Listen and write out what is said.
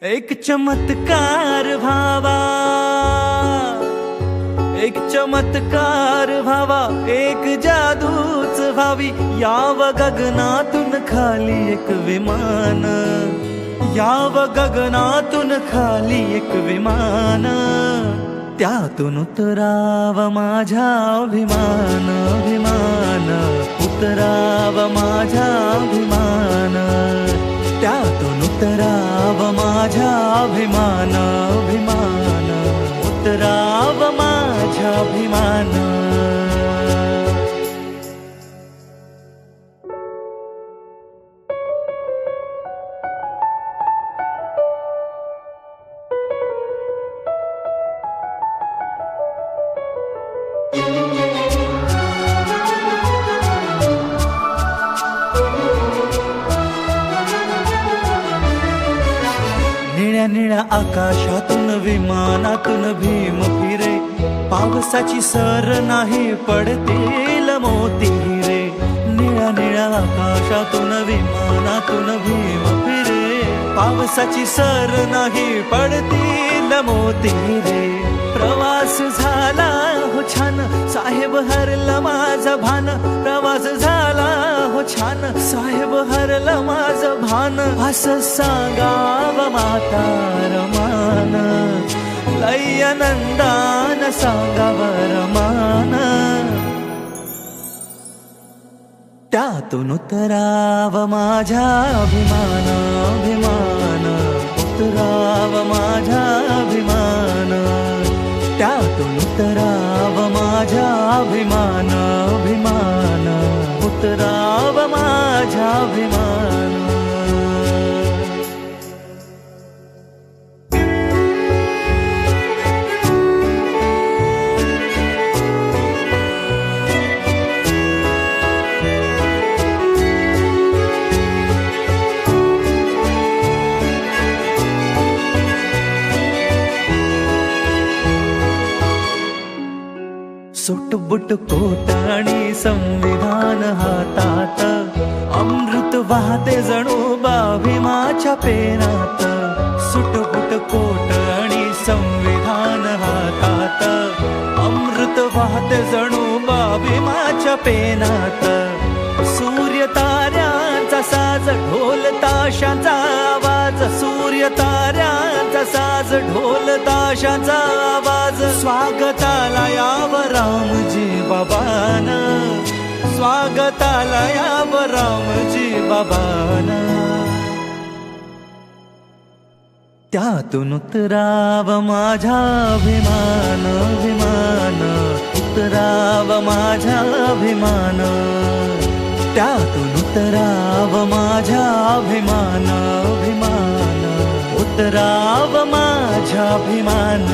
एक चमत्कार व्हावा, एक चमत्कार व्हावा, एक जादूच व्हावी, याव गगनातून खाली एक विमान, याव गगनातून खाली एक विमान, त्यातून उतराव माझा अभिमान, अभिमान, उतराव माझा अभिमान, त्यातून उतराव माझा अभिमान, अभिमान, उतराव माझा अभिमान। निळ्या निळ्या आकाशातून विमानातून भीम फिरे, पावसाची सर नाही पडतील मोती हिरे। निळ्या निळ्या आकाशातून विमानातून भीम फिरे, पावसाची सर नाही पडतील मोती हिरे। प्रवास झाला हो छान, साहेब हरला माझं भान, प्रवास झाला हो छान, साहेब हरला माझं भान, असं सांगाव माता रमान, लय आनंदान सांगाव रमान, त्यातून उतराव माझा अभिमान, अभिमान, उतराव माझा अभिमान, त्यातून उतराव माझा अभिमान, अभिमान, उतराव माझा अभिमान। सुटबुट कोट आणि संविधान हातात, अमृत वाहते जणू भीमाच्या पेनात। सुटबुट कोट आणि संविधान हातात, अमृत वाहते जणू भीमाच्या पेनात। सूर्य ताऱ्यांचा साज, ढोल ताशांचा आवाज, सूर्य ताऱ्यांचा साज, ढोल ताशांचा आवाज, स्वागताला याव रामजी बाबान, स्वागताला याव रामजी बाबान, त्यातून उतराव माझा अभिमान, अभिमान, उतराव माझा अभिमान, त्यातून उतराव माझा अभिमान, अभिमान, उतराव माझा अभिमान।